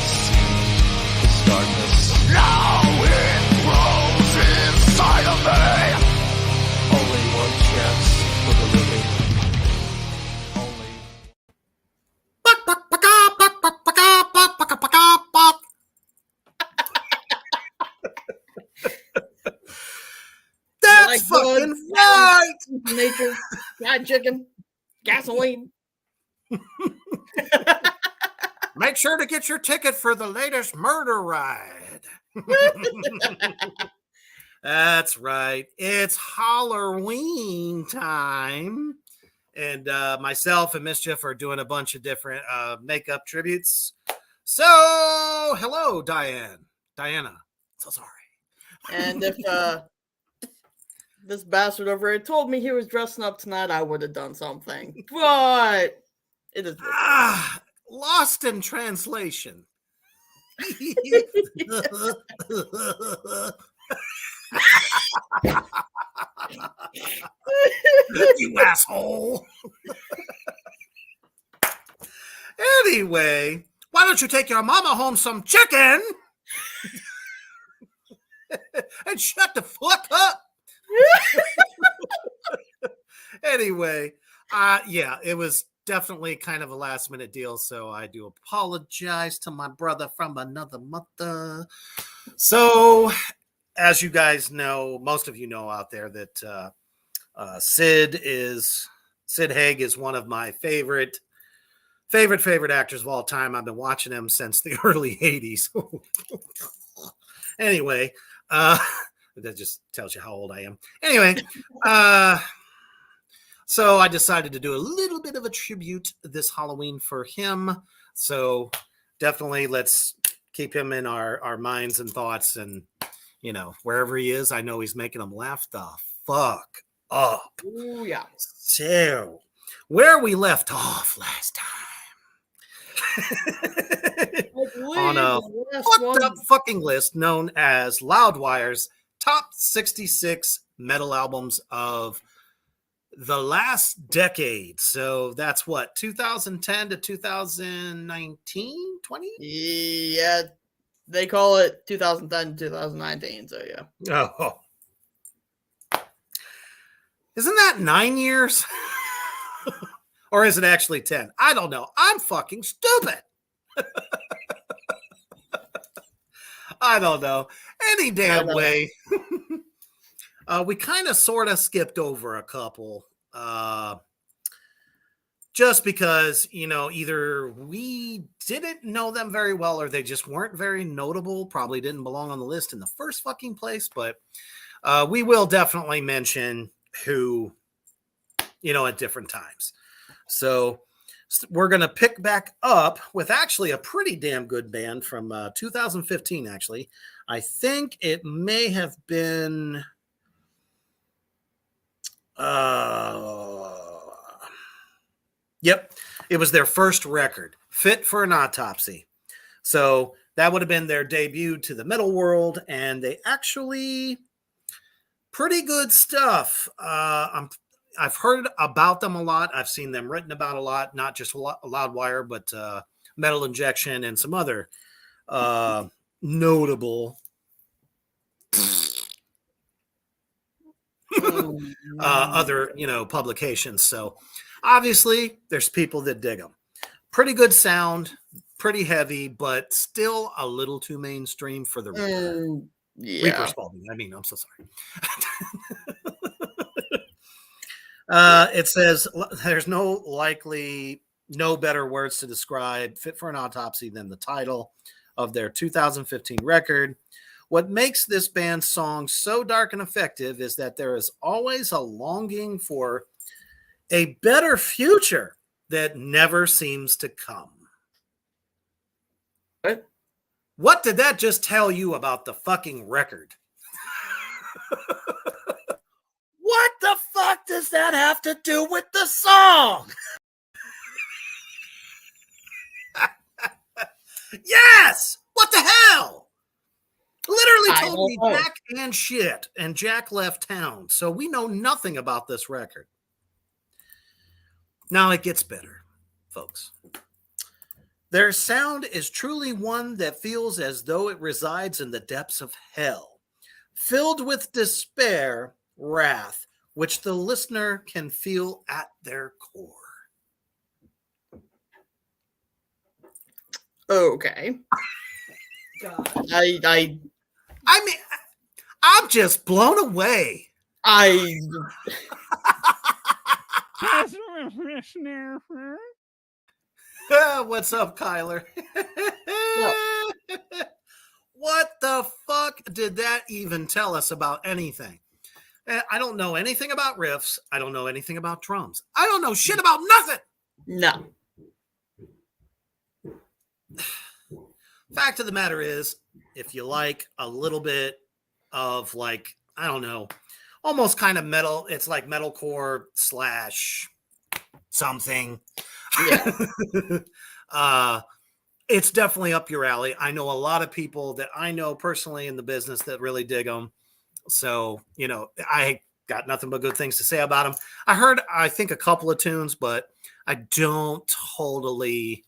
darkness. This darkness. Now it grows inside of me. Only one chance for the living. Only. That's like fucking blood, right. nature, fried chicken, gasoline. Make sure to get your ticket for the latest murder ride. That's right. It's Halloween time. And myself and Mischief are doing a bunch of different makeup tributes. So, hello, Diana. So sorry. And if this bastard over here told me he was dressing up tonight, I would have done something. But it is Lost in translation. You asshole. Anyway, why don't you take your mama home some chicken and shut the fuck up? Anyway, yeah, it was definitely kind of a last minute deal, so I do apologize to my brother from another mother. So, as you guys know, most of you know out there that Sid Haig is one of my favorite actors of all time. I've been watching him since the early 80s. Anyway, that just tells you how old I am. Anyway, so I decided to do a little bit of a tribute this Halloween for him. So definitely let's keep him in our minds and thoughts, and you know, wherever he is, I know he's making them laugh the fuck up. Ooh, yeah. So where we left off last time. On a fucked up fucking list known as Loudwire's top 66 metal albums of the last decade. So that's what, 2010 to 2019, 20? Yeah, they call it 2010 2019. So yeah. Oh, isn't that 9 years? Or is it actually 10? I don't know. I'm fucking stupid. I don't know. Any damn way. We kind of sort of skipped over a couple. Just because, you know, either we didn't know them very well or they just weren't very notable. Probably didn't belong on the list in the first fucking place. But we will definitely mention who, you know, at different times. So we're going to pick back up with actually a pretty damn good band from 2015, actually. I think it may have been... Yep, it was their first record, Fit for an Autopsy. So that would have been their debut to the metal world, and they actually... pretty good stuff. I've heard about them a lot. I've seen them written about a lot, not just Loudwire, but Metal Injection and some other notable other, you know, publications. So obviously there's people that dig them. Pretty good sound, pretty heavy, but still a little too mainstream for the Reaper. Yeah. Reaper Spalding. I mean, I'm so sorry. It says there's no better words to describe Fit for an Autopsy than the title of their 2015 record. What makes this band's song so dark and effective is that there is always a longing for a better future that never seems to come. What did that just tell you about the fucking record? What the fuck does that have to do with the song? Yes! What the hell? Literally told me Jack and shit, and Jack left town. So we know nothing about this record. Now it gets better, folks. Their sound is truly one that feels as though it resides in the depths of hell, filled with despair, wrath, which the listener can feel at their core. Okay. God. I mean, I'm just blown away. What's up, Kyler? What the fuck did that even tell us about anything? I don't know anything about riffs. I don't know anything about drums. I don't know shit about nothing. No. Fact of the matter is, if you like a little bit of like, I don't know, almost kind of metal, it's like metalcore / something. Yeah. It's definitely up your alley. I know a lot of people that I know personally in the business that really dig them. So, you know, I got nothing but good things to say about them. I heard, I think, a couple of tunes, but I don't totally,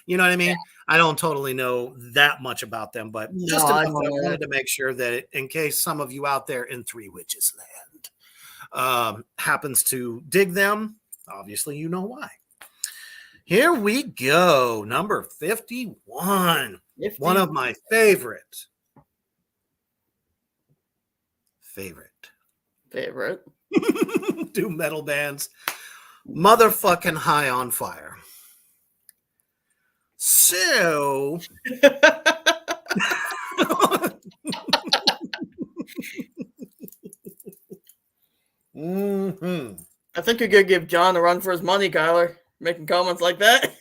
you know what I mean? Yeah. I don't totally know that much about them, but just enough that I wanted to make sure that in case some of you out there in Three Witches Land happens to dig them, obviously you know why. Here we go. Number 51. One of my favorite. Doom metal bands. Motherfucking High on Fire. So. I think you're gonna give John a run for his money, Kyler, making comments like that.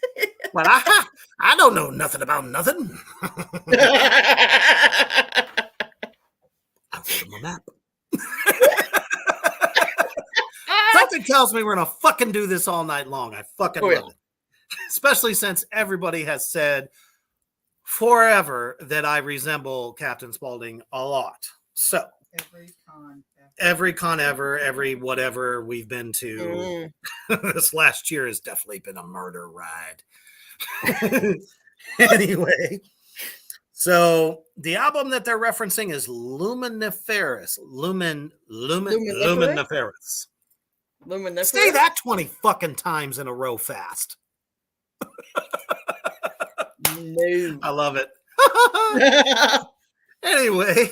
Well, I don't know nothing about nothing. I wrote him a map. Something tells me we're gonna fucking do this all night long. I fucking love it. Especially since everybody has said forever that I resemble Captain Spaulding a lot. So every con ever, every whatever we've been to, this last year has definitely been a murder ride. Anyway, so the album that they're referencing is Luminiferous. Luminiferous. Say that 20 fucking times in a row fast. No. I love it. Anyway,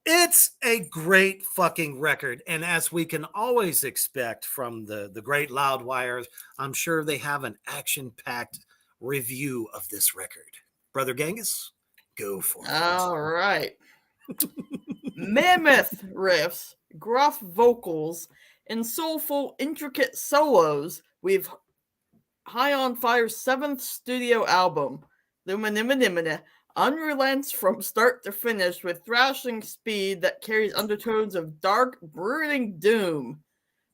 it's a great fucking record. And as we can always expect from the great Loudwires, I'm sure they have an action-packed review of this record. Brother Gangis, go for it. All right. Mammoth riffs, gruff vocals, and soulful, intricate solos. We've High on Fire's 7th studio album, Luminimina, unrelents from start to finish with thrashing speed that carries undertones of dark, brooding doom,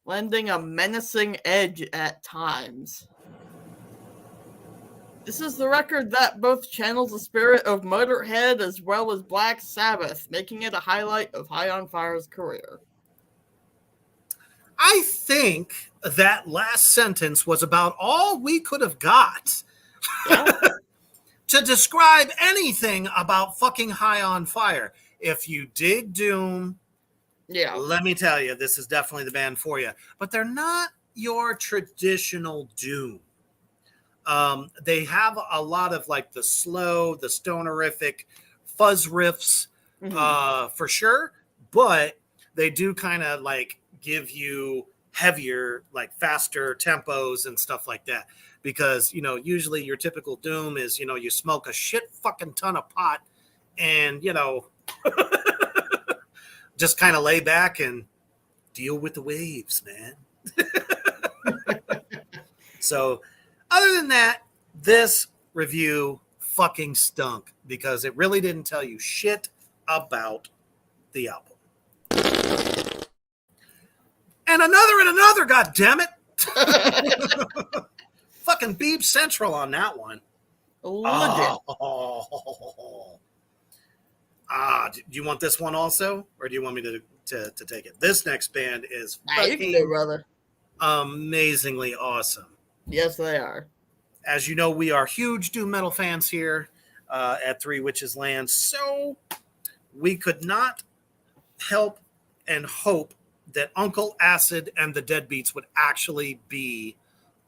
lending a menacing edge at times. This is the record that both channels the spirit of Motorhead as well as Black Sabbath, making it a highlight of High on Fire's career. I think that last sentence was about all we could have got to describe anything about fucking High on Fire. If you dig Doom, let me tell you, this is definitely the band for you. But they're not your traditional Doom. They have a lot of like the slow, the stonerific fuzz riffs, for sure. But they do kind of like give you heavier, like faster tempos and stuff like that. Because, you know, usually your typical Doom is, you know, you smoke a shit fucking ton of pot and, you know, just kind of lay back and deal with the waves, man. So other than that, this review fucking stunk because it really didn't tell you shit about the album. And another, God damn it. Fucking Beeb Central on that one. Legend. Do you want this one also? Or do you want me to take it? This next band is you can do it, brother. Amazingly awesome. Yes, they are. As you know, we are huge doom metal fans here at Three Witches Land, so we could not help and hope that Uncle Acid and the Deadbeats would actually be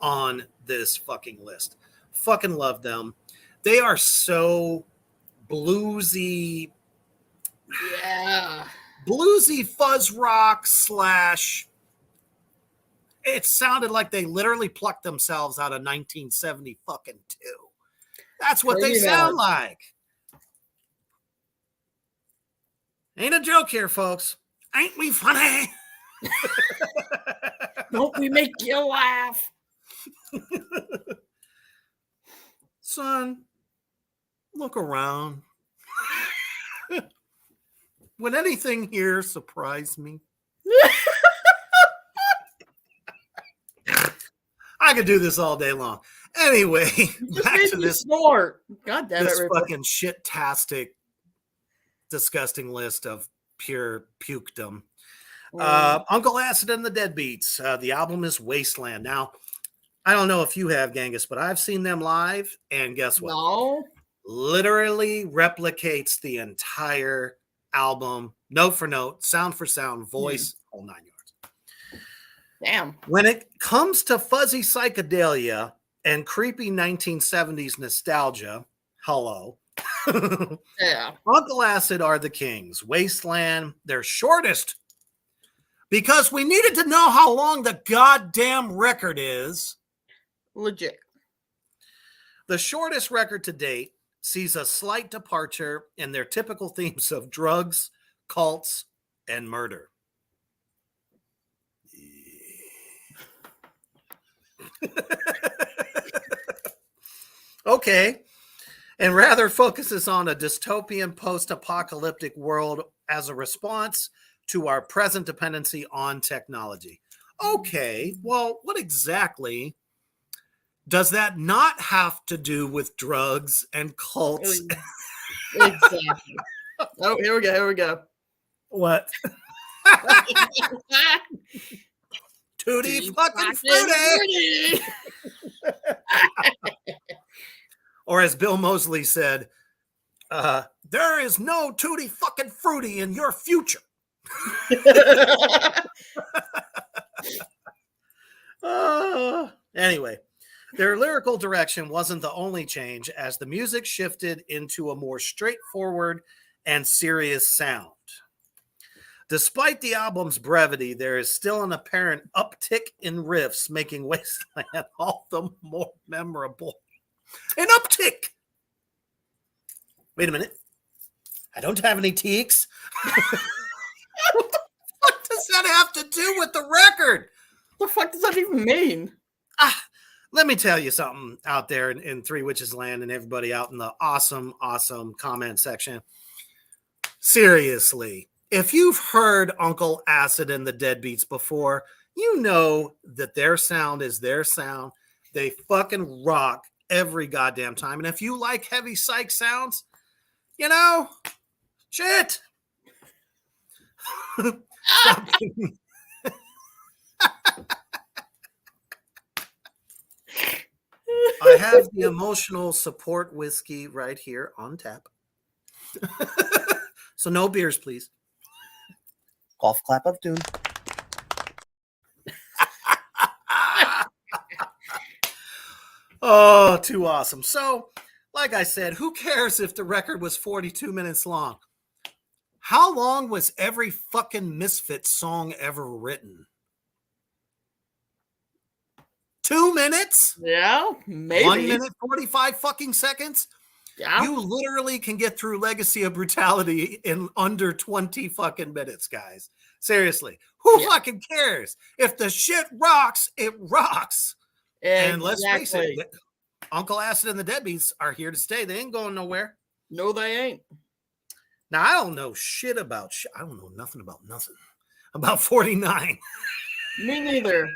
on this fucking list. Fucking love them. They are so bluesy Yeah. fuzz rock slash. It sounded like they literally plucked themselves out of 1970 fucking 2. That's what they sound like. Ain't a joke here, folks. Ain't we funny? Don't we make you laugh? Son, look around. Would anything here surprise me? I could do this all day long. Anyway, back to this snort. God damn this it, Reaper. fucking shit-tastic, disgusting list of pure pukedom. Uncle Acid and the Deadbeats. The album is Wasteland. Now, I don't know if you have, Gangis, but I've seen them live, and guess what? No. Literally replicates the entire album, note for note, sound for sound, voice, whole 9 yards. Damn. When it comes to fuzzy psychedelia and creepy 1970s nostalgia, hello. Yeah. Uncle Acid are the kings. Wasteland, their shortest, because we needed to know how long the goddamn record is. Legit. The shortest record to date sees a slight departure in their typical themes of drugs, cults, and murder. Okay. And rather focuses on a dystopian post-apocalyptic world as a response to our present dependency on technology. Okay, well, what exactly does that not have to do with drugs and cults? Exactly. Oh, here we go. What? Tutti fucking fruity! Or as Bill Moseley said, there is no tutti fucking fruity in your future. Anyway, their lyrical direction wasn't the only change, as the music shifted into a more straightforward and serious sound. Despite the album's brevity, there is still an apparent uptick in riffs, making Wasteland all the more memorable. An uptick! Wait a minute. I don't have any teaks. What the fuck does that have to do with the record? What the fuck does that even mean? Let me tell you something out there in Three Witches Land and everybody out in the awesome comment section. Seriously, if you've heard Uncle Acid and the Deadbeats before, you know that their sound is their sound. They fucking rock every goddamn time. And if you like heavy psych sounds, you know, shit. I have the emotional support whiskey right here on tap. So no beers, please. Golf clap of doom. Oh, too awesome. So, like I said, who cares if the record was 42 minutes long? How long was every fucking Misfit song ever written? 2 minutes? Yeah, maybe. 1 minute, 45 fucking seconds? Yeah. You literally can get through Legacy of Brutality in under 20 fucking minutes, guys. Seriously. Who fucking cares? If the shit rocks, it rocks. And let's face it, Uncle Acid and the Deadbeats are here to stay. They ain't going nowhere. No, they ain't. Now, I don't know shit about I don't know nothing about nothing. About 49. Me neither.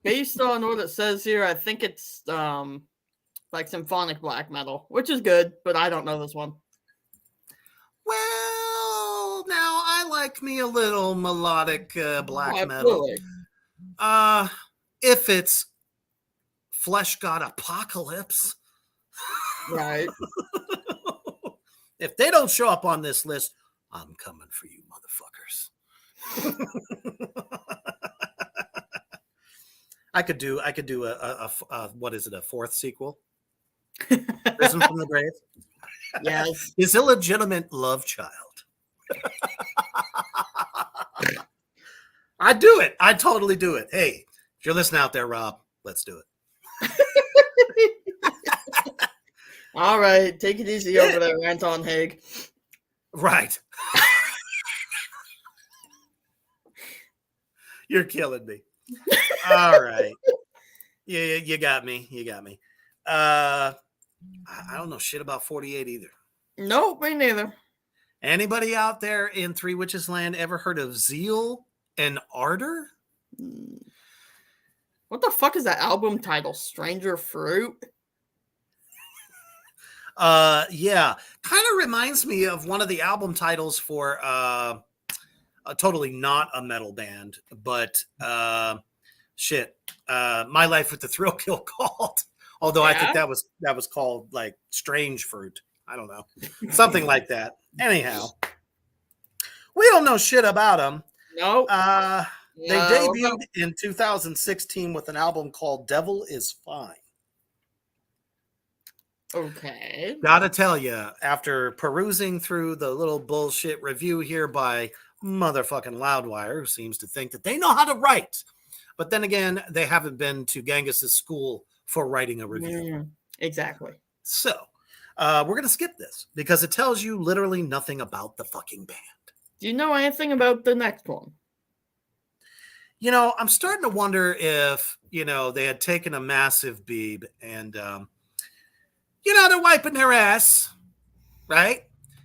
Based on what it says here, I think it's like symphonic black metal, which is good, but I don't know this one. Well, now I like me a little melodic black Absolutely. metal. If it's Flesh God Apocalypse. Right. If they don't show up on this list, I'm coming for you, motherfuckers. I could do a what is it, a fourth sequel? Risen from the grave. Yes. His illegitimate love child. I do it. I totally do it. Hey, if you're listening out there, Rob, let's do it. All right, take it easy over there, Anton Haig. Right. You're killing me. All right. Yeah, you got me. You got me. I don't know shit about 48 either. Nope, me neither. Anybody out there in Three Witches Land ever heard of Zeal and Ardor? What the fuck is that album title? Stranger Fruit? Yeah. Kind of reminds me of one of the album titles for totally not a metal band, but shit. My Life with the Thrill Kill Cult. Although I think that was called like Strange Fruit. I don't know. Something like that. Anyhow. We don't know shit about them. Nope. They debuted in 2016 with an album called Devil Is Fine. Okay. Gotta tell you, after perusing through the little bullshit review here by motherfucking Loudwire, who seems to think that they know how to write. But then again, they haven't been to Gangis' school for writing a review. Exactly. So, we're going to skip this because it tells you literally nothing about the fucking band. Do you know anything about the next one? You know, I'm starting to wonder if, you know, they had taken a massive beeb and, you know, they're wiping their ass, right?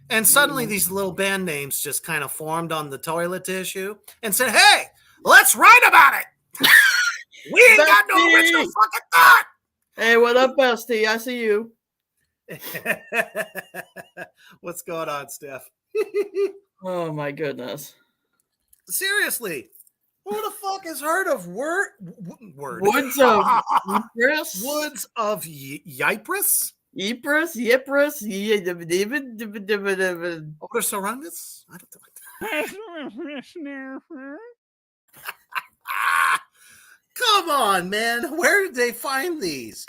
And suddenly these little band names just kind of formed on the toilet tissue and said, hey, let's write about it. We ain't got no original fucking thought. Hey, what up, bestie? I see you. What's going on, Steph? Oh, my goodness. Seriously, who the fuck has heard of word? Woods of Ypres? Woods of Ypres? Ypres? Oder Surroundings? I don't know. Come on, man. Where did they find these?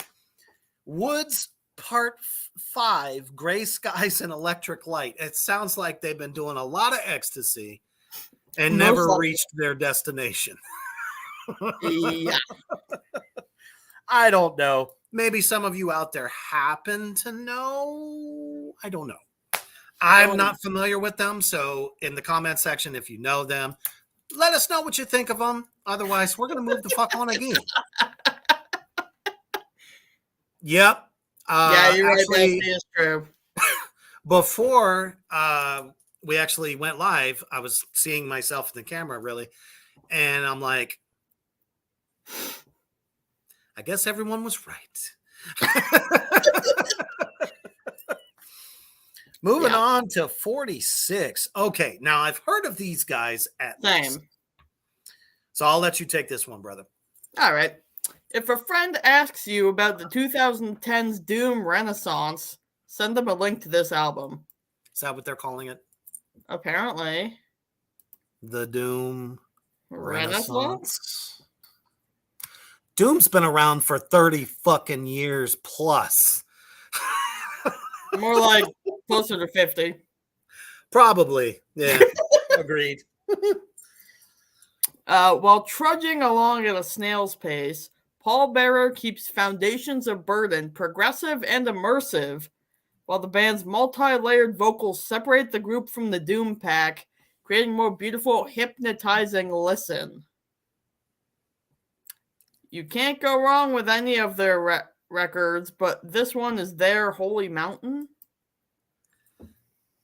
Woods Part 5, Gray Skies and Electric Light. It sounds like they've been doing a lot of ecstasy and never reached their destination. Yeah. I don't know. Maybe some of you out there happen to know. I don't know. I'm not familiar with them. So in the comment section, if you know them, let us know what you think of them. Otherwise, we're going to move the fuck on again. Yep. Yeah, you're actually, right. That is true. Before we actually went live, I was seeing myself in the camera, really. And I'm like, I guess everyone was right. Moving on to 46. Okay, now I've heard of these guys at least. So I'll let you take this one, brother. All right. If a friend asks you about the 2010s Doom Renaissance, send them a link to this album. Is that what they're calling it? Apparently. The Doom Renaissance? Doom's been around for 30 fucking years plus. More like closer to 50. Probably. Yeah. Agreed. While trudging along at a snail's pace, Paul Bearer keeps Foundations of Burden progressive and immersive, while the band's multi-layered vocals separate the group from the Doom pack, creating more beautiful, hypnotizing listen. You can't go wrong with any of their records, but this one is their Holy Mountain.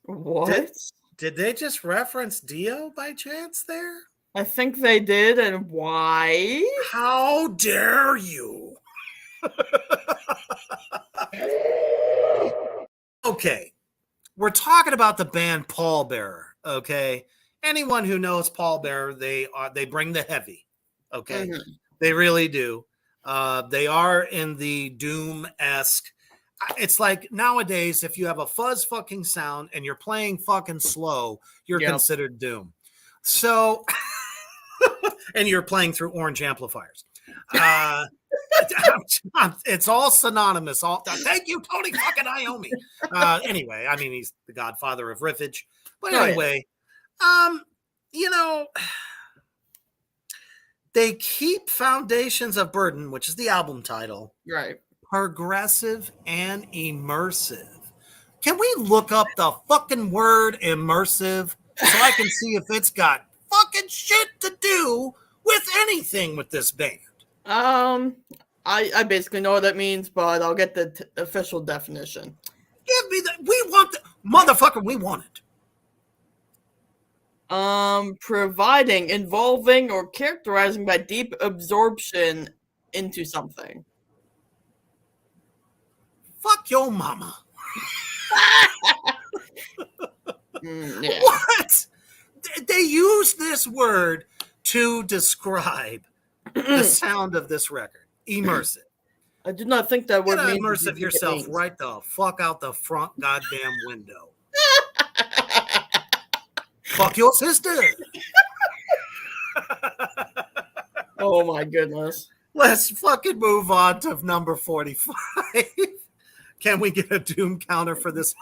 What? Did they just reference Dio by chance there? I think they did, and why? How dare you? Okay, we're talking about the band Paul Bearer, okay? Anyone who knows Paul Bearer, they bring the heavy, okay? Mm-hmm. They really do. They are in the Doom-esque. It's like nowadays, if you have a fuzz fucking sound and you're playing fucking slow, you're Yep. considered Doom. So, and you're playing through orange amplifiers. It's all synonymous. Thank you, Tony fucking Iommi. Anyway, I mean, he's the godfather of riffage. But anyway, you know, they keep Foundations of Burden, which is the album title, Right. progressive and immersive. Can we look up the fucking word immersive so I can see if it's got fucking shit to do with anything with this band? I basically know what that means, but I'll get the official definition. Give me that. We want the motherfucker. We want it. Providing, involving, or characterizing by deep absorption into something. Fuck your mama. Yeah. What? They use this word to describe the sound of this record. Immersive. I do not think that word Get means immersive yourself right the fuck out the front goddamn window. Fuck your sister. Oh my goodness. Let's fucking move on to number 45. Can we get a doom counter for this?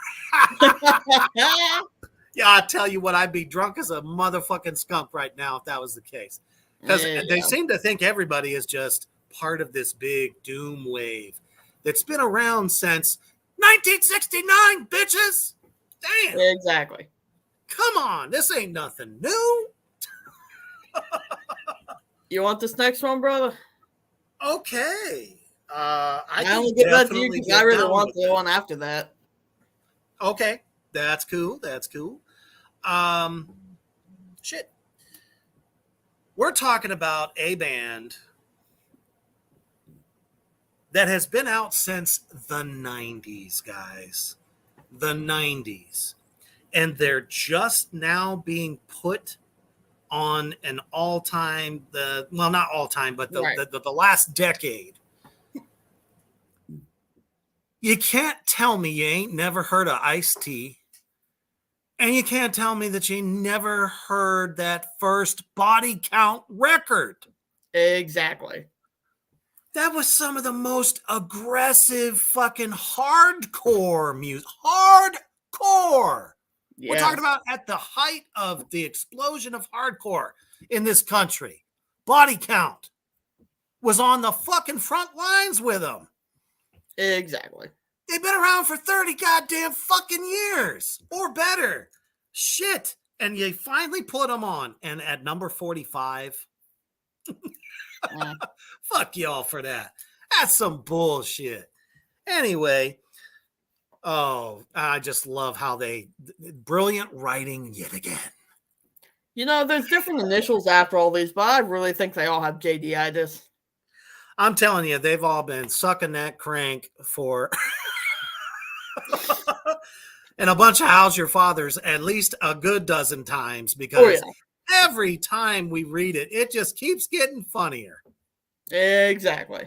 Yeah, I tell you what, I'd be drunk as a motherfucking skunk right now if that was the case. Because they seem to think everybody is just part of this big doom wave that's been around since 1969, bitches. Damn. Exactly. Come on, this ain't nothing new. You want this next one, brother? Okay. I only give that to you because I really want the one after that. Okay, that's cool. That's cool. Shit. We're talking about a band that has been out since the 90s, guys. The 90s. And they're just now being put on an all-time, well, not all-time, but the last decade. You can't tell me you ain't never heard of Ice-T. And you can't tell me that you never heard that first Body Count record. Exactly. That was some of the most aggressive fucking hardcore music. Hardcore. Yeah. We're talking about at the height of the explosion of hardcore in this country. Body Count was on the fucking front lines with them. Exactly. They've been around for 30 goddamn fucking years or better. Shit. And you finally put them on. And at number 45, fuck y'all for that. That's some bullshit. Anyway, I just love how brilliant writing yet again. You know, there's different initials after all these, but I really think they all have JD-itis. I'm telling you, they've all been sucking that crank for and a bunch of How's Your Fathers at least a good dozen times because every time we read it, it just keeps getting funnier. Exactly.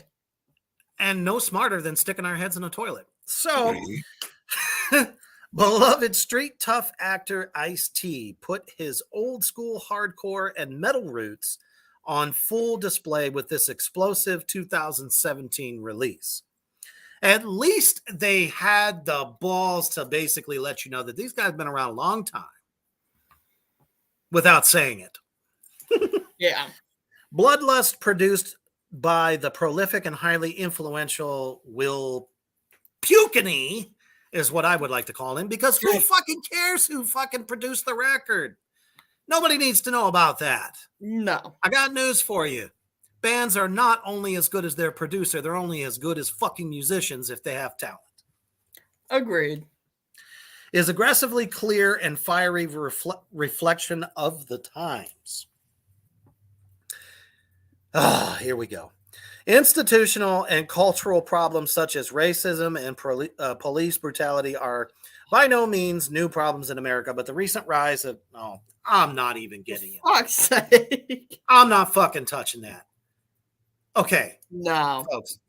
And no smarter than sticking our heads in a toilet. So, beloved street tough actor Ice-T put his old school hardcore and metal roots on full display with this explosive 2017 release. At least they had the balls to basically let you know that these guys have been around a long time without saying it. Yeah. Bloodlust, produced by the prolific and highly influential Will Pukeny, is what I would like to call him, because who fucking cares who fucking produced the record? Nobody needs to know about that. No. I got news for you. Bands are not only as good as their producer, they're only as good as fucking musicians if they have talent. Agreed. Is aggressively clear and fiery reflection of the times. Here we go. Institutional and cultural problems such as racism and police brutality are by no means new problems in America, but the recent rise of... I'm not even getting it. Fuck's sake. I'm not fucking touching that. Okay, No. folks.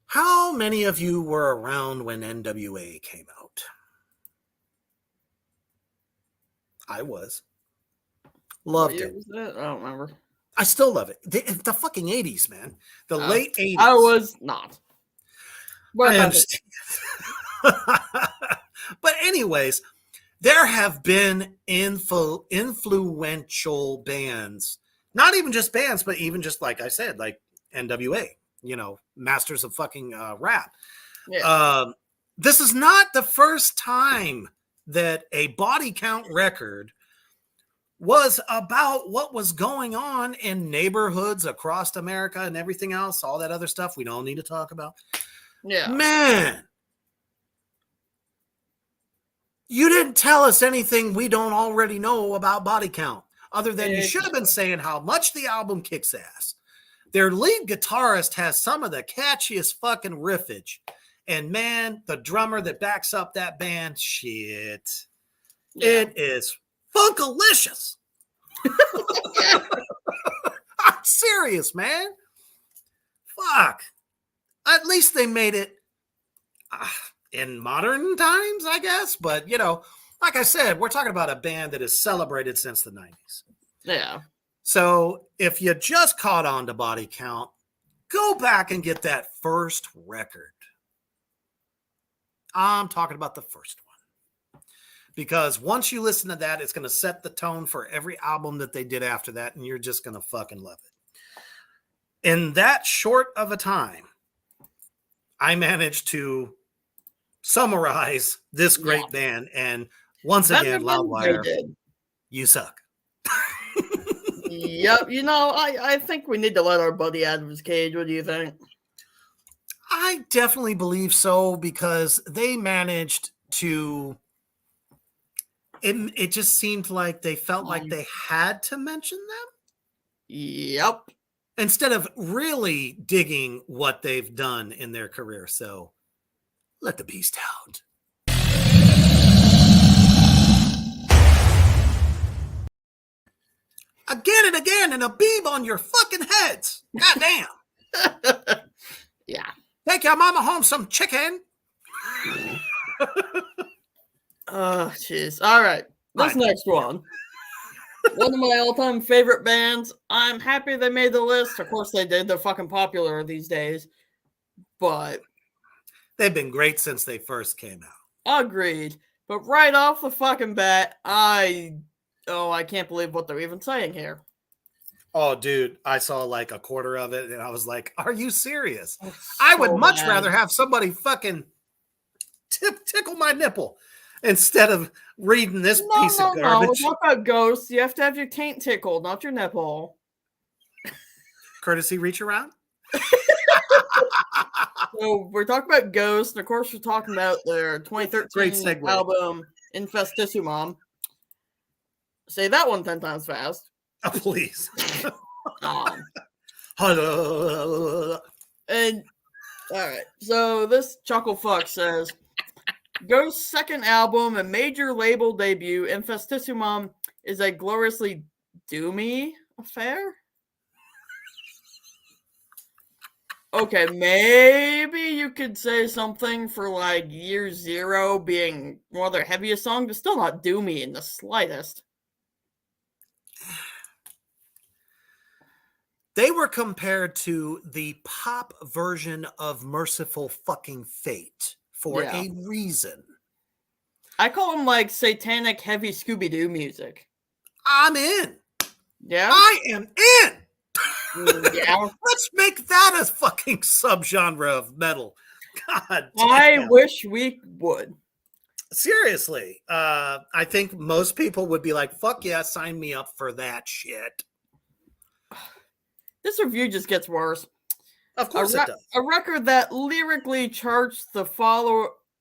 How many of you were around when NWA came out? I was. What Loved year it. was that? I don't remember. I still love it. The fucking 80s, man. The late 80s. I was not. But I understand. But anyways, there have been influential bands, not even just bands, but even just like I said, like NWA, masters of fucking rap. Yeah. This is not the first time that a body count record was about what was going on in neighborhoods across America and everything else, all that other stuff we don't need to talk about. Yeah. Man, you didn't tell us anything we don't already know about body count, other than you should have been saying how much the album kicks ass. Their lead guitarist has some of the catchiest fucking riffage. And man, the drummer that backs up that band, shit. Yeah. It is funkalicious. I'm serious, man. Fuck. At least they made it in modern times, I guess. But, like I said, we're talking about a band that is celebrated since the 90s. Yeah. So if you just caught on to body count, go back and get that first record. I'm talking about the first one. Because once you listen to that, it's going to set the tone for every album that they did after that, and you're just going to fucking love it. In that short of a time, I managed to summarize this great band, and once again, Loudwire, you suck. Yep, I think we need to let our buddy out of his cage. What do you think? I definitely believe so, because they managed to. It just seemed like they felt like they had to mention them. Yep. Instead of really digging what they've done in their career. So let the beast out. Again and again, and a beam on your fucking heads. Goddamn. Yeah. Take your mama home some chicken. Oh, jeez. All right. This next one. One of my all-time favorite bands. I'm happy they made the list. Of course they did. They're fucking popular these days. But they've been great since they first came out. Agreed. But right off the fucking bat, I can't believe what they're even saying here. Oh, dude, I saw like a quarter of it, and I was like, are you serious? I would much rather have somebody fucking tickle my nipple instead of reading this piece of garbage. No, talk about ghosts. You have to have your taint tickled, not your nipple. Courtesy reach around? So we're talking about ghosts, and of course we're talking about their 2013 album, Infestissimum. Say that one 10 times fast. Oh, please. And all right, so this chuckle fuck says, Ghost's second album and major label debut, Infestissimum, is a gloriously doomy affair. Okay, maybe you could say something for like Year Zero being one of their heaviest songs, but still not doomy in the slightest. They were compared to the pop version of Merciful Fucking Fate for a reason. I call them like satanic heavy Scooby-Doo music. I'm in. Yeah? I am in. Yeah. Let's make that a fucking subgenre of metal. God damn. I wish we would. Seriously. I think most people would be like, fuck yeah, sign me up for that shit. This review just gets worse. Of course it does. A record that lyrically charts the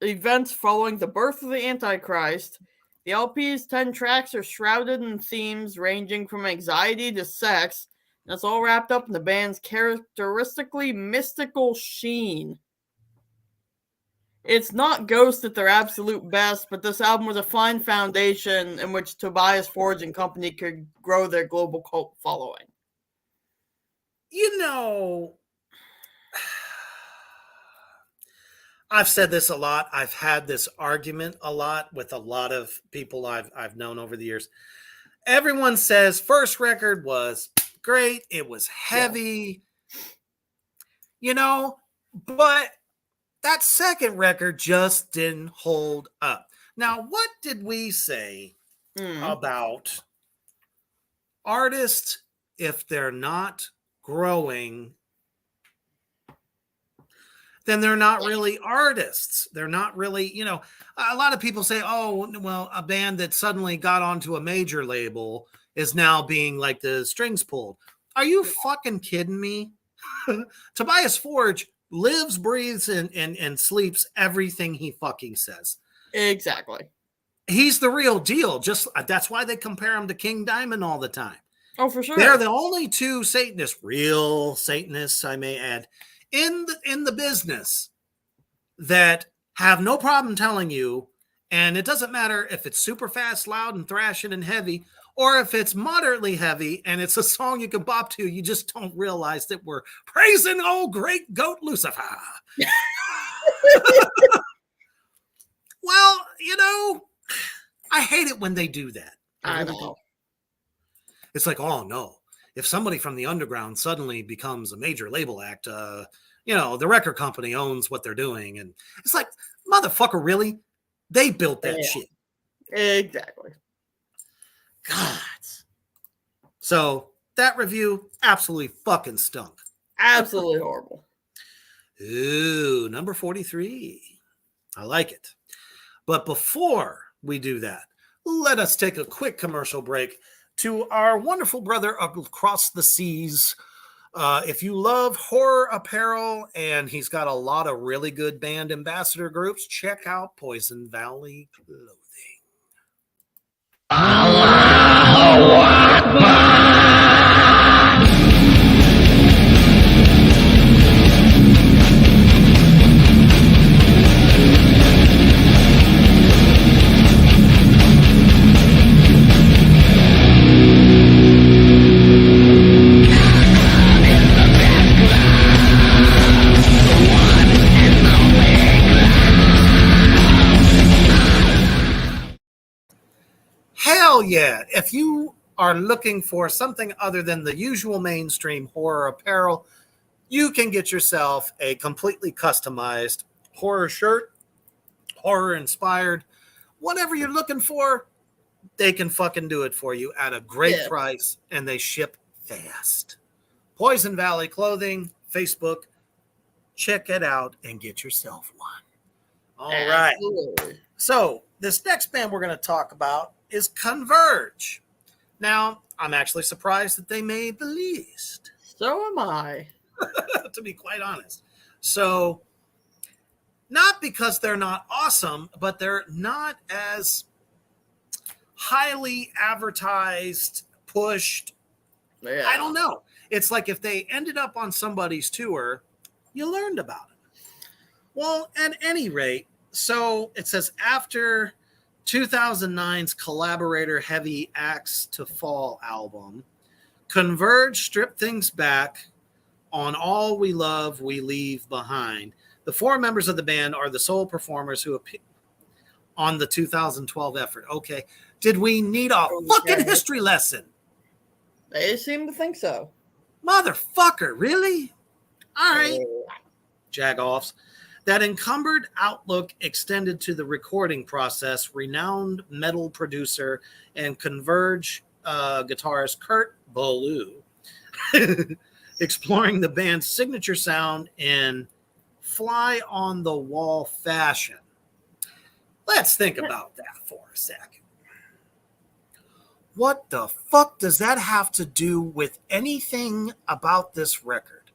events following the birth of the Antichrist. The LP's 10 tracks are shrouded in themes ranging from anxiety to sex, and it's all wrapped up in the band's characteristically mystical sheen. It's not Ghost at their absolute best, but this album was a fine foundation in which Tobias Forge and company could grow their global cult following. You know, I've said this a lot. I've had this argument a lot with a lot of people I've known over the years. Everyone says first record was great. It was heavy, but that second record just didn't hold up. Now, what did we say about artists if they're not growing? Then they're not really artists. They're not really, a lot of people say, oh, well, a band that suddenly got onto a major label is now being like the strings pulled. Are you fucking kidding me? Tobias Forge lives, breathes, and sleeps everything he fucking says. Exactly. He's the real deal. Just that's why they compare him to King Diamond all the time. Oh, for sure. They're the only two Satanists, real Satanists, I may add, in the business that have no problem telling you, and it doesn't matter if it's super fast, loud, and thrashing and heavy, or if it's moderately heavy and it's a song you can bop to, you just don't realize that we're praising old great goat Lucifer. Well, I hate it when they do that. I know. It's like, oh no, if somebody from the underground suddenly becomes a major label act, the record company owns what they're doing. And it's like, motherfucker, really? They built that shit. Exactly. God. So that review absolutely fucking stunk. Absolutely horrible. Ooh, number 43. I like it. But before we do that, let us take a quick commercial break to our wonderful brother across the seas. If you love horror apparel, and he's got a lot of really good band ambassador groups, check out Poison Valley Clothing. Hell yeah. If you are looking for something other than the usual mainstream horror apparel, you can get yourself a completely customized horror shirt, horror inspired, whatever you're looking for, they can fucking do it for you at a great price, and they ship fast. Poison Valley Clothing, Facebook, check it out and get yourself one. All right. So this next band we're going to talk about is Converge. Now, I'm actually surprised that they made the list. So am I. To be quite honest. So, not because they're not awesome, but they're not as highly advertised, pushed. Yeah. I don't know. It's like if they ended up on somebody's tour, you learned about it. Well, at any rate, so it says after 2009's Collaborator Heavy Axe to Fall album, Converge stripped things back on All We Love, We Leave Behind. The four members of the band are the sole performers who appear on the 2012 effort. Okay. Did we need a fucking history lesson? They seem to think so. Motherfucker, really? All right. Jagoffs. That encumbered outlook extended to the recording process. Renowned metal producer and Converge guitarist Kurt Ballou exploring the band's signature sound in fly-on-the-wall fashion. Let's think about that for a second. What the fuck does that have to do with anything about this record?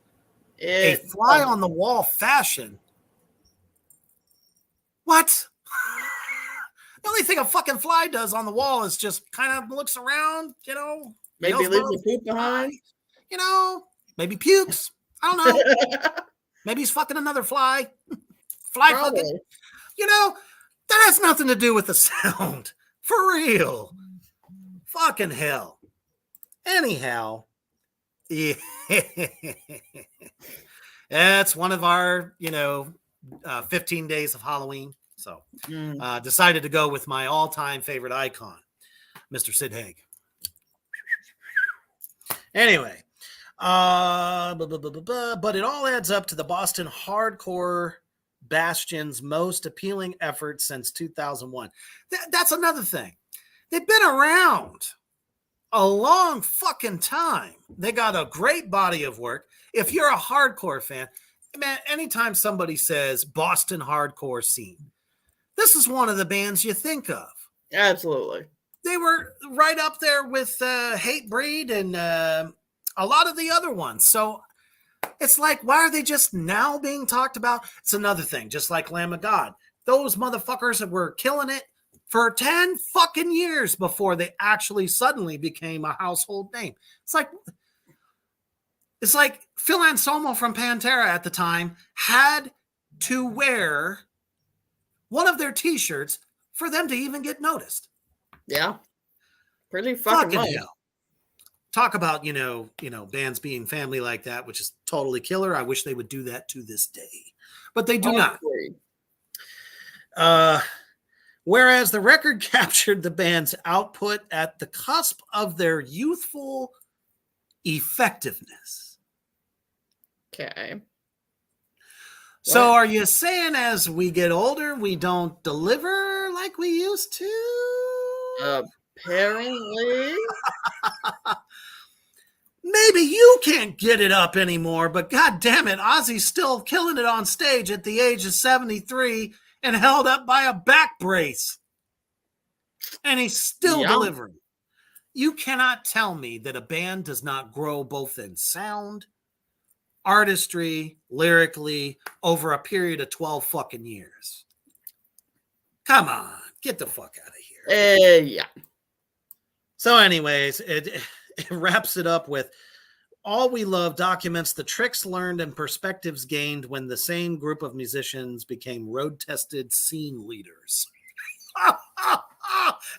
A fly-on-the-wall fashion? What? The only thing a fucking fly does on the wall is just kind of looks around, Maybe leaves the poop behind. Maybe pukes. I don't know. Maybe he's fucking another fly. Fly Probably. fucking. That has nothing to do with the sound. For real. Fucking hell. Anyhow, Yeah. That's one of our, 15 days of Halloween. So decided to go with my all-time favorite icon, Mr. Sid Haig. Anyway, but it all adds up to the Boston hardcore bastion's most appealing effort since 2001. That's another thing. They've been around a long fucking time. They got a great body of work. If you're a hardcore fan, man, anytime somebody says Boston hardcore scene, this is one of the bands you think of. Absolutely. They were right up there with Hatebreed and a lot of the other ones. So it's like, why are they just now being talked about? It's another thing, just like Lamb of God. Those motherfuckers that were killing it for 10 fucking years before they actually suddenly became a household name. It's like Phil Anselmo from Pantera at the time had to wear one of their t-shirts for them to even get noticed. Yeah. Pretty fucking much. Hell. Talk about, bands being family like that, which is totally killer. I wish they would do that to this day, but they do not. Whereas the record captured the band's output at the cusp of their youthful effectiveness. Okay. So are you saying as we get older, we don't deliver like we used to? Apparently. Maybe you can't get it up anymore, but god damn it, Ozzy's still killing it on stage at the age of 73 and held up by a back brace. And he's still delivering. You cannot tell me that a band does not grow both in sound, artistry, lyrically, over a period of 12 fucking years. Come on, get the fuck out of here. Yeah. So anyways, it wraps it up with All We Love documents the tricks learned and perspectives gained when the same group of musicians became road-tested scene leaders.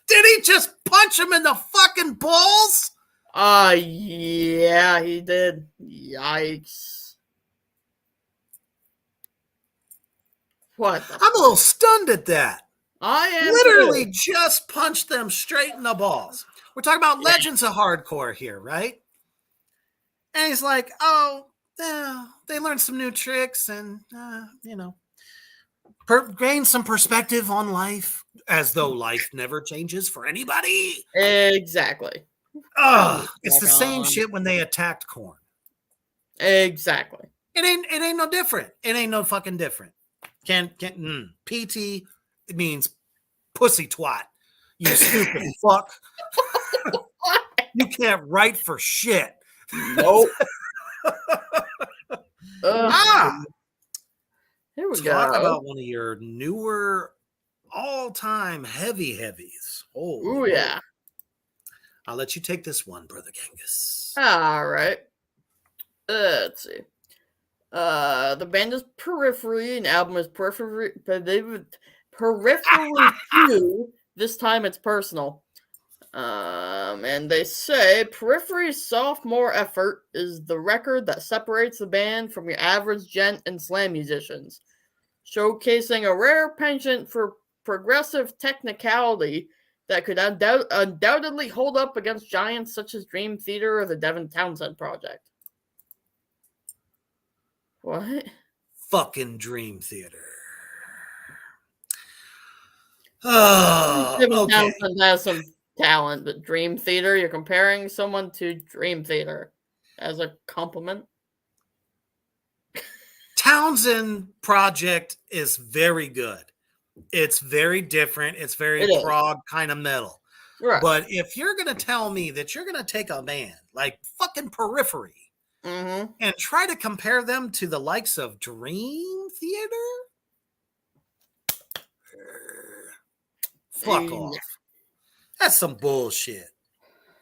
Did he just punch him in the fucking balls? Yeah, he did. Yikes. What? I'm a little stunned at that. I am literally too. just punched them straight in the balls. We're talking about legends of hardcore here, right? And he's like, they learned some new tricks and, gain some perspective on life, as though life never changes for anybody. Exactly. It's the same shit when they attacked Korn. Exactly. It ain't no different. It ain't no fucking different. PT, it means pussy twat. You stupid fuck. You can't write for shit. Nope. Here we Talk go. about one of your newer all-time heavies. Oh, yeah. I'll let you take this one, Brother Gangis. All right. Let's see. The band is Periphery, and album is Periphery 2. This time it's personal. And they say Periphery's sophomore effort is the record that separates the band from your average gent and slam musicians, showcasing a rare penchant for progressive technicality that could undoubtedly hold up against giants such as Dream Theater or the Devin Townsend Project. What? Fucking Dream Theater. Devin Okay. Townsend has some talent, but Dream Theater, you're comparing someone to Dream Theater as a compliment? Townsend Project is very good. It's very different. It's very prog kind of metal. Right. But if you're going to tell me that you're going to take a band like fucking Periphery and try to compare them to the likes of Dream Theater, fuck off. That's some bullshit.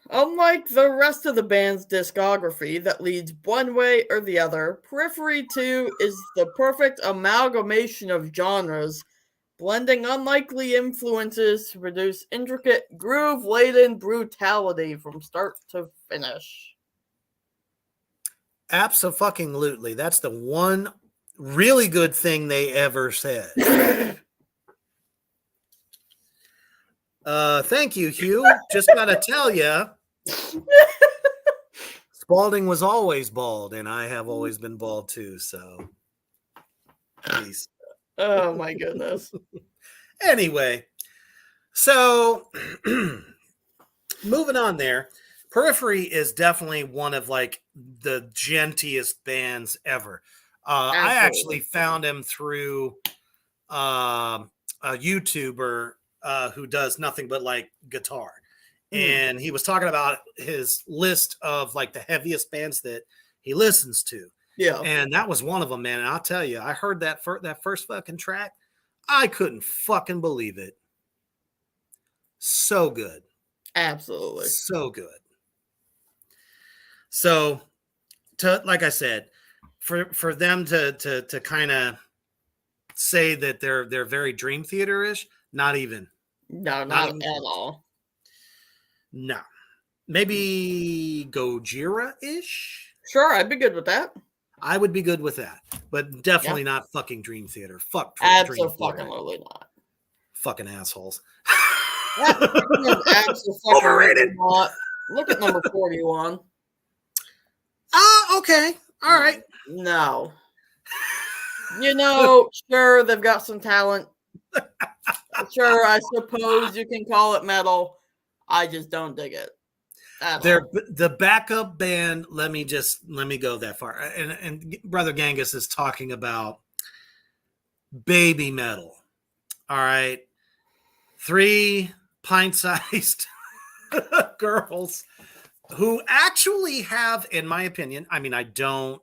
Unlike the rest of the band's discography that leads one way or the other, Periphery 2 is the perfect amalgamation of genres, blending unlikely influences to produce intricate, groove-laden brutality from start to finish. Abso-fucking-lutely. That's the one really good thing they ever said. Thank you, Hugh. Just gotta tell you, Spalding was always bald, and I have always been bald too. So, peace. Oh my goodness. Anyway, so moving on there. Periphery is definitely one of like the gentiest bands ever. I actually found him through a YouTuber who does nothing but like guitar. And he was talking about his list of like the heaviest bands that he listens to. Yeah. And that was one of them, man. And I'll tell you, I heard that first fucking track. I couldn't fucking believe it. So good. Absolutely. So good. So, like I said, for them to kind of say that they're very Dream Theater-ish, not even. No, not at all. No. Maybe Gojira-ish? Sure, I'd be good with that. I would be good with that. But definitely not fucking Dream Theater. Fuck Dream Theater. Absolutely not. Fucking assholes. Overrated. Look at number 41. Okay. All right. No. You know, sure, they've got some talent. Sure, I suppose you can call it metal. I just don't dig it. They're the backup band. Let me go that far. And Brother Gangis is talking about baby metal. All right. 3 pint-sized girls who actually have, in my opinion, I mean, I don't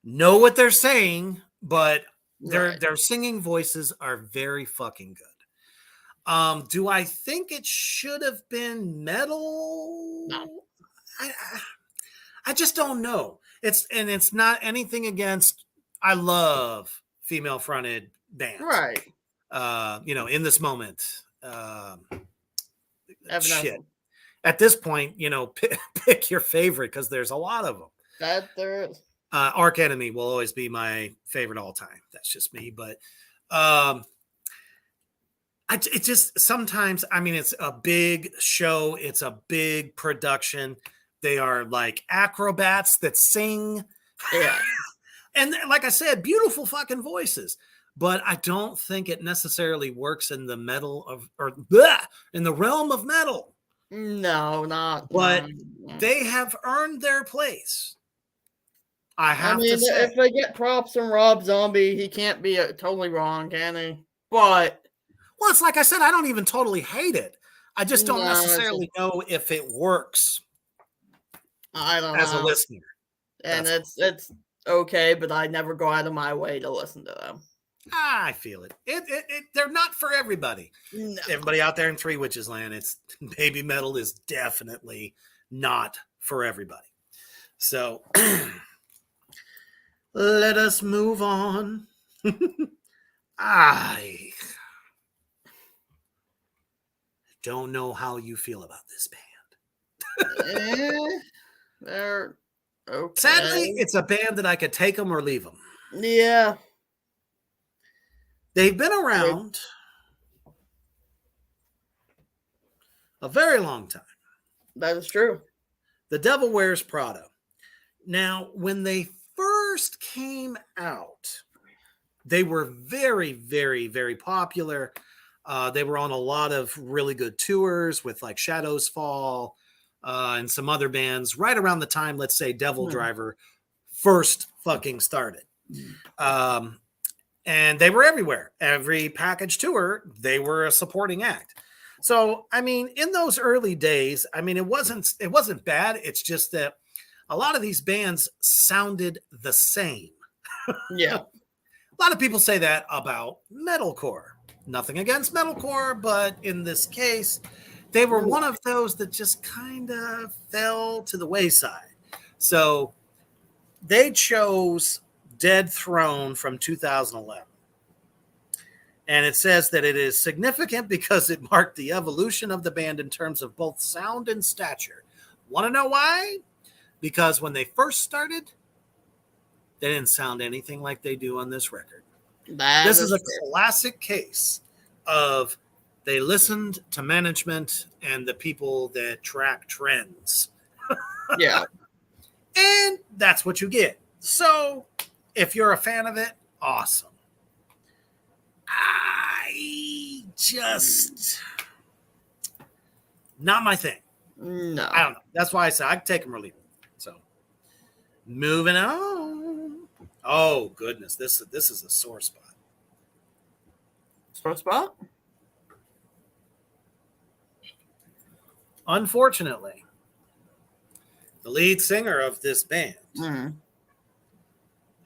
know what they're saying, but their singing voices are very fucking good. Do I think it should have been metal? No. I just don't know. It's not anything against. I love female fronted bands, right? In this moment, shit. Them. At this point, pick your favorite because there's a lot of them. That there is. Arch Enemy will always be my favorite all time. That's just me, but it just sometimes, I mean, it's a big show. It's a big production. They are like acrobats that sing. Yeah. And like I said, beautiful fucking voices. But I don't think it necessarily works in the in the realm of metal. No, not. But they have earned their place. I mean, to say. If they get props from Rob Zombie, he can't be totally wrong, can he? But well, it's like I said, I don't even totally hate it. I just don't necessarily know if it works. I don't as know. A listener. And it's okay, but I never go out of my way to listen to them. I feel it. They're not for everybody. No. Everybody out there in Three Witches Land, baby metal is definitely not for everybody. So let us move on. I don't know how you feel about this band. They're okay. Sadly, it's a band that I could take them or leave them. Yeah. They've been around a very long time. That is true. The Devil Wears Prada. Now, when they first came out, they were very, very, very popular. They were on a lot of really good tours with like Shadows Fall and some other bands right around the time, let's say, Devil Driver first fucking started. And they were everywhere. Every package tour, they were a supporting act. So, I mean, in those early days, I mean, it wasn't bad. It's just that a lot of these bands sounded the same. Yeah. A lot of people say that about metalcore. Nothing against metalcore, but in this case, they were one of those that just kind of fell to the wayside. So they chose Dead Throne from 2011. And it says that it is significant because it marked the evolution of the band in terms of both sound and stature. Want to know why? because when they first started, they didn't sound anything like they do on this record. This is a classic case of they listened to management and the people that track trends. Yeah. And that's what you get. So if you're a fan of it, awesome. I just not my thing. No. I don't know. That's why I said I can take them or leave them. So moving on. Oh goodness, this is a sore spot. Sore spot? Unfortunately, the lead singer of this band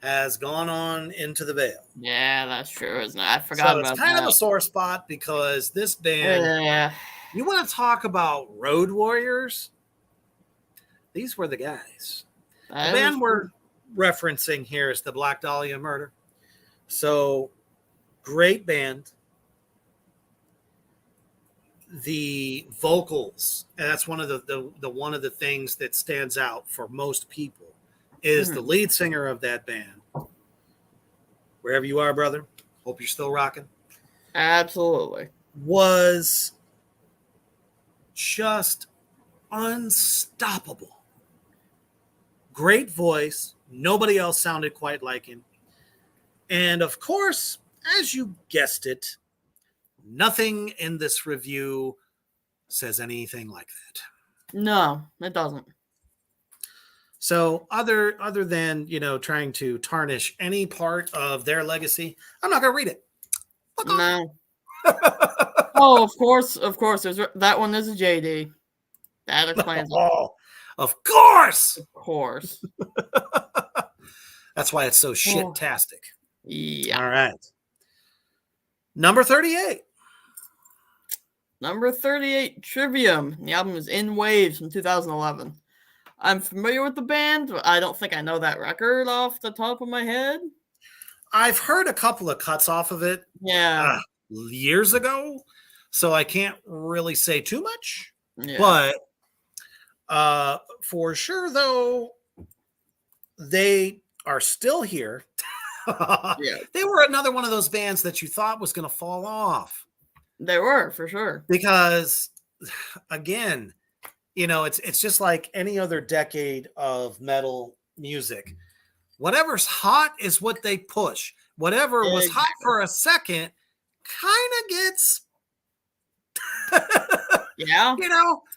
has gone on into the veil. Yeah, that's true, isn't it? I forgot about that. It's kind of a sore spot because this band, you want to talk about road warriors? These were the guys. The band we're referencing here is the Black Dahlia Murder. So, great band. The vocals, and that's one of the things that stands out for most people, is the lead singer of that band. Wherever you are, brother, hope you're still rocking. Absolutely. Was just unstoppable. Great voice. Nobody else sounded quite like him. And of course, as you guessed it, nothing in this review says anything like that. No, it doesn't. So other than, trying to tarnish any part of their legacy, I'm not going to read it. No. Oh, of course. There's that one is a JD. That explains it. Oh, of course. Of course. That's why it's so shit-tastic. Yeah. All right. Number 38. Number 38, Trivium. The album is In Waves from 2011. I'm familiar with the band, but I don't think I know that record off the top of my head. I've heard a couple of cuts off of it years ago, so I can't really say too much. Yeah. But for sure, though, they are still here. Yeah. They were another one of those bands that you thought was going to fall off. They were, for sure. Because, again, it's just like any other decade of metal music. Whatever's hot is what they push. Whatever was hot for a second kind of gets,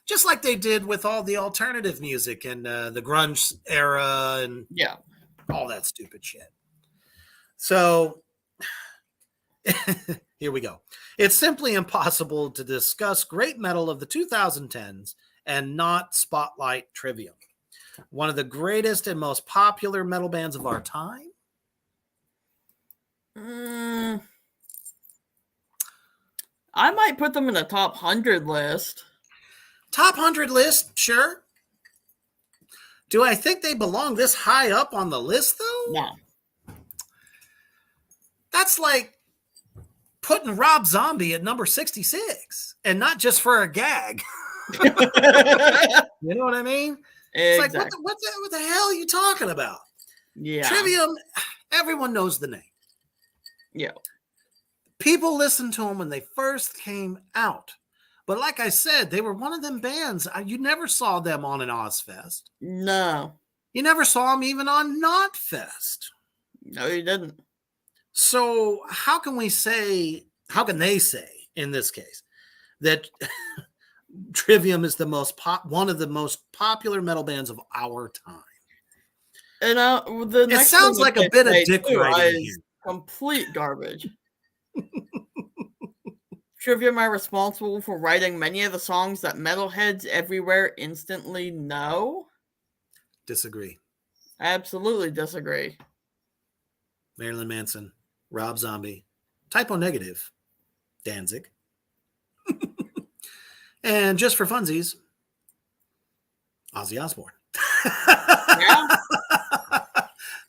just like they did with all the alternative music and the grunge era and all that stupid shit. So here we go. It's simply impossible to discuss great metal of the 2010s and not spotlight Trivium, one of the greatest and most popular metal bands of our time. I might put them in the top 100 list. Top 100 list, sure. Do I think they belong this high up on the list, though? No. That's like putting Rob Zombie at number 66, and not just for a gag. You know what I mean? Exactly. It's like, what the hell are you talking about? Yeah. Trivium, everyone knows the name. Yeah. People listened to them when they first came out. But like I said, they were one of them bands. You never saw them on an Ozfest. No. You never saw them even on Knotfest. No, you didn't. So how can they say in this case that Trivium is one of the most popular metal bands of our time? And it sounds like a bit of dick riding here. Complete garbage. Trivium are responsible for writing many of the songs that metalheads everywhere instantly know. Disagree. Absolutely disagree. Marilyn Manson, Rob Zombie, Typo Negative, Danzig. And just for funsies, Ozzy Osbourne. Yeah.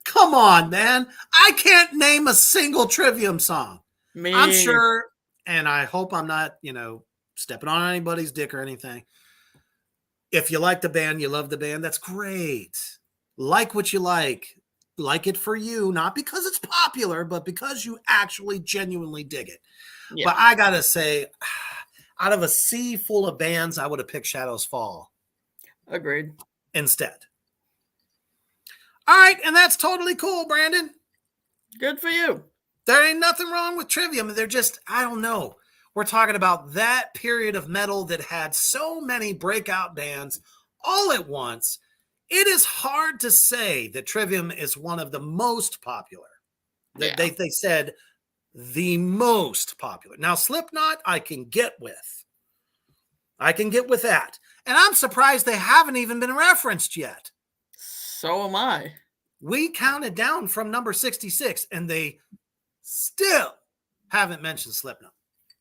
Come on, man. I can't name a single Trivium song. I'm sure, and I hope I'm not, stepping on anybody's dick or anything. If you like the band, you love the band, that's great. Like what you like it for you, not because it's popular, but because you actually genuinely dig it. Yeah. But I gotta say, out of a sea full of bands, I would have picked Shadows Fall Agreed. instead. All right, and that's totally cool, Brandon. Good for you. There ain't nothing wrong with Trivium. They're just, I don't know. We're talking about that period of metal that had so many breakout bands all at once. It is hard to say that Trivium is one of the most popular. Yeah. They said the most popular. Now, Slipknot, I can get with. I can get with that. And I'm surprised they haven't even been referenced yet. So am I. We counted down from number 66, and they still haven't mentioned Slipknot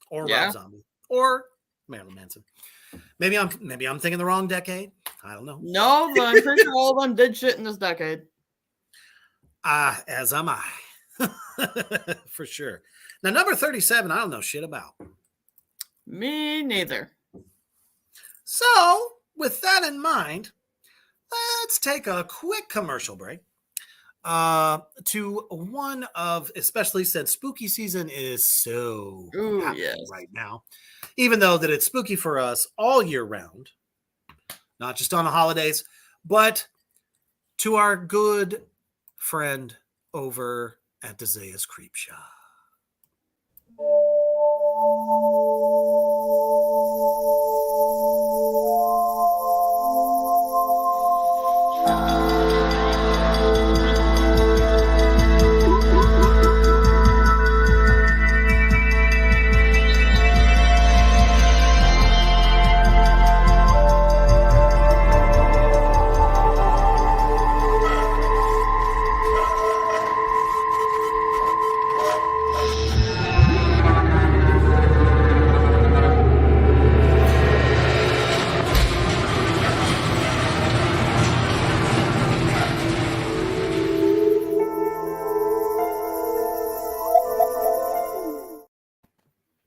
or Yeah. Rob Zombie or Marilyn Manson. Maybe I'm thinking the wrong decade. I don't know. No, but I'm pretty sure all of them did shit in this decade. As am I. For sure. Now, number 37, I don't know shit about. Me neither. So, with that in mind, let's take a quick commercial break. To one of, especially since spooky season is so happening right now, even though that it's spooky for us all year round, not just on the holidays, but to our good friend over at Desaia's Creep Shop.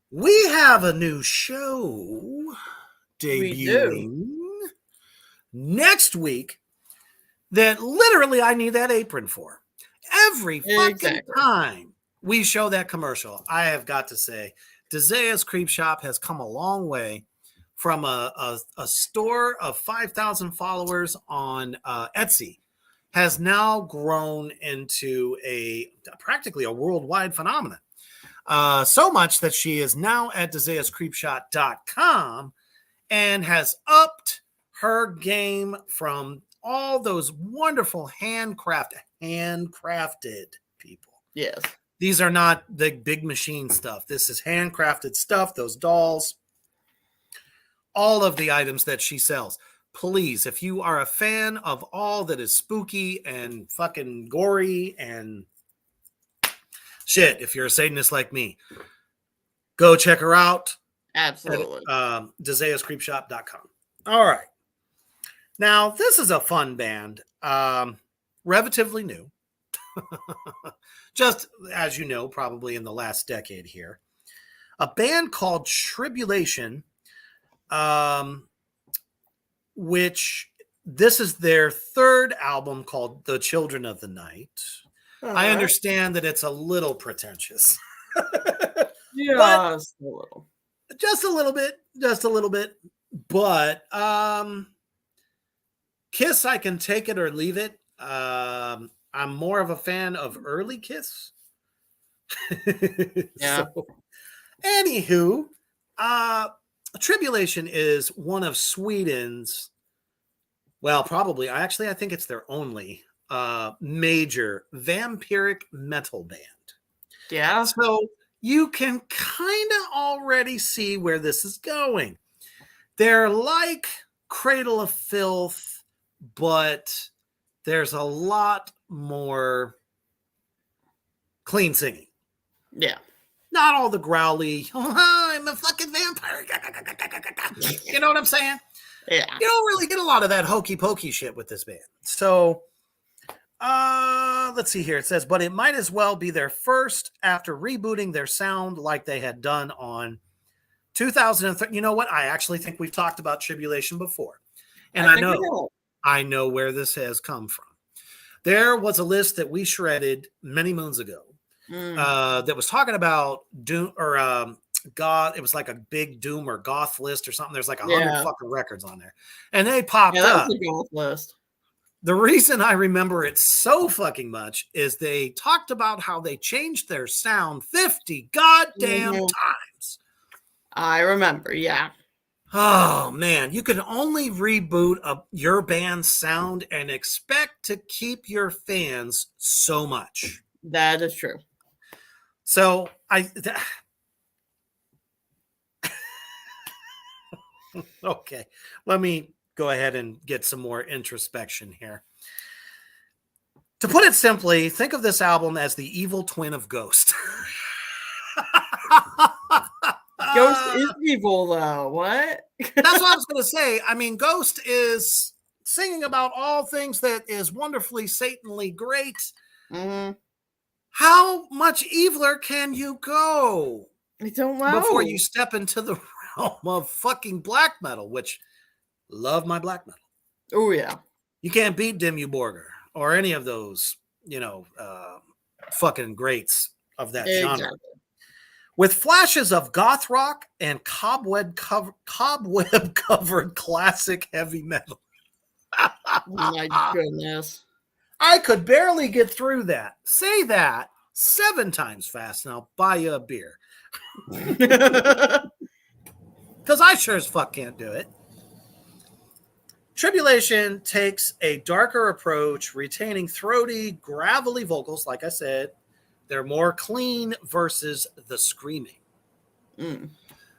We have a new show debuting next week that literally I need that apron for. Every fucking time we show that commercial, I have got to say, Desaia's Creep Shop has come a long way from a store of 5,000 followers on Etsy, has now grown into practically a worldwide phenomenon. So much that she is now at DesaiasCreepShop.com and has upped her game from all those wonderful handcrafted people. Yes. These are not the big machine stuff. This is handcrafted stuff, those dolls, all of the items that she sells. Please, if you are a fan of all that is spooky and fucking gory and shit, if you're a Satanist like me, go check her out. Absolutely. At DesaiasCreepShop.com. All right. Now, this is a fun band. Relatively new. Just, as you know, probably in the last decade here. A band called Tribulation, which this is their third album called The Children of the Night. I understand that it's a little pretentious. Just a little. Just a little bit. But Kiss, I can take it or leave it. I'm more of a fan of early Kiss. Yeah. So, anywho, Tribulation is one of Sweden's, well, probably, I think it's their only major vampiric metal band. Yeah. So you can kind of already see where this is going. They're like Cradle of Filth, but there's a lot more clean singing. Yeah. Not all the growly, oh, I'm a fucking vampire. You know what I'm saying? Yeah. You don't really get a lot of that hokey pokey shit with this band. So, let's see here. It says, but it might as well be their first after rebooting their sound like they had done on 2003. You know what? I actually think we've talked about Tribulation before. And I know where this has come from. There was a list that we shredded many moons ago that was talking about Doom or God. It was like a big Doom or Goth list or something. There's like 100 fucking records on there, and they popped up. That's a Goth list. The reason I remember it so fucking much is they talked about how they changed their sound 50 goddamn times. I remember, yeah. Oh man, you can only reboot your band's sound and expect to keep your fans so much. That is true. So okay, let me go ahead and get some more introspection here. To put it simply, think of this album as the evil twin of Ghost. Ghost is evil, though. What? That's what I was going to say. I mean, Ghost is singing about all things that is wonderfully, Satanly great. Mm-hmm. How much eviler can you go? I don't know. Before you step into the realm of fucking black metal, which love my black metal. Oh, yeah. You can't beat Dimmu Borgir or any of those, fucking greats of that genre. With flashes of goth rock and cobweb covered classic heavy metal. My goodness. I could barely get through that. Say that 7 times fast and I'll buy you a beer. Because I sure as fuck can't do it. Tribulation takes a darker approach, retaining throaty, gravelly vocals, like I said. They're more clean versus the screaming.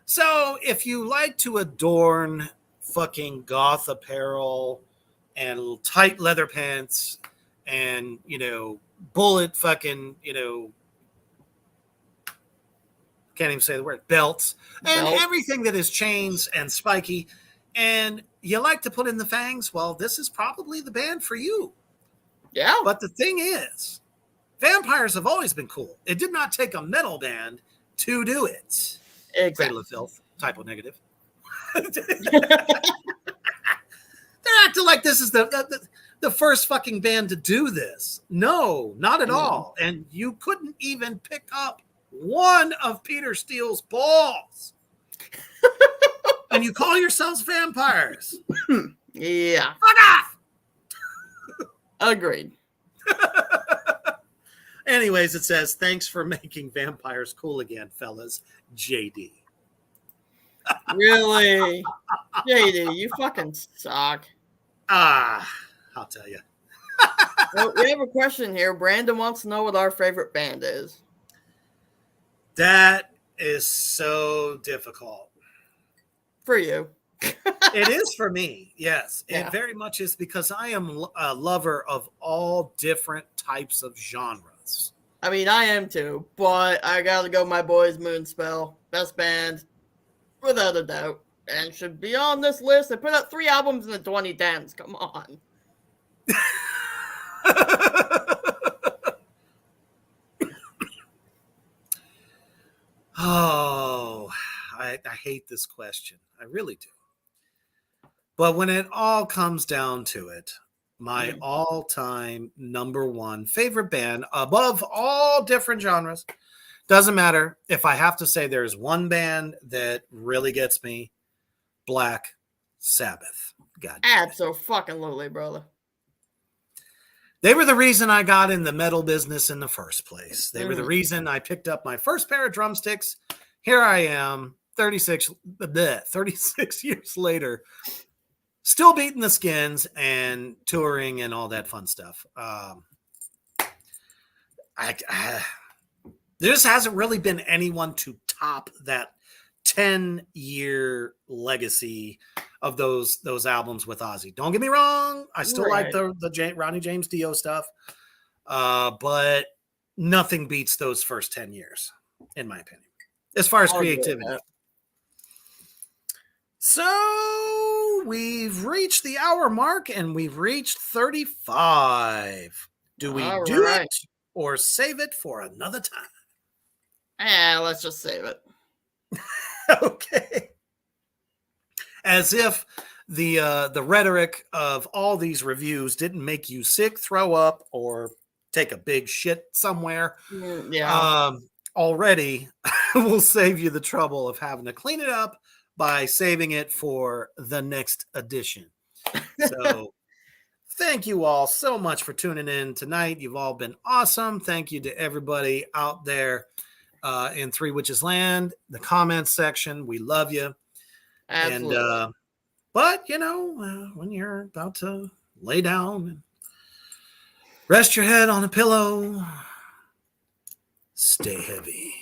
So if you like to adorn fucking goth apparel and tight leather pants and, bullet fucking, can't even say the word, belts, and everything that is chains and spiky, and you like to put in the fangs, well, this is probably the band for you. Yeah. But the thing is, vampires have always been cool. It did not take a metal band to do it. Exactly. Cradle of Filth, typo negative. They're acting like this is the first fucking band to do this. No, not at all. And you couldn't even pick up one of Peter Steele's balls. And you call yourselves vampires. Yeah. Fuck off! Agreed. Anyways, it says, thanks for making vampires cool again, fellas. JD. Really? JD, you fucking suck. I'll tell you. Well, we have a question here. Brandon wants to know what our favorite band is. That is so difficult. For you. It is for me, yes. Yeah. It very much is because I am a lover of all different types of genres. I mean, I am too, but I gotta go my boys Moonspell. Best band, without a doubt. And should be on this list. They put out 3 albums in the 2010s. Come on. Oh, I hate this question. I really do. But when it all comes down to it, my all-time number 1 favorite band above all different genres, doesn't matter. If I have to say there's one band that really gets me, Black Sabbath. God damn it. Abso-fucking-lutely, brother. They were the reason I got in the metal business in the first place. They were the reason I picked up my first pair of drumsticks. Here I am, 36 years later, still beating the skins and touring and all that fun stuff. There just hasn't really been anyone to top that 10-year legacy of those albums with Ozzy. Don't get me wrong. I still like the Ronnie James Dio stuff. But nothing beats those first 10 years, in my opinion, as far as creativity. So we've reached the hour mark and we've reached 35. Do we do it or save it for another time? Let's just save it. Okay. As if the rhetoric of all these reviews didn't make you sick, throw up, or take a big shit somewhere, already we'll save you the trouble of having to clean it up by saving it for the next edition. So thank you all so much for tuning in tonight. You've all been awesome. Thank you to everybody out there in Three Witches Land, the comments section. We love you. Absolutely. And but when you're about to lay down and rest your head on a pillow, stay heavy.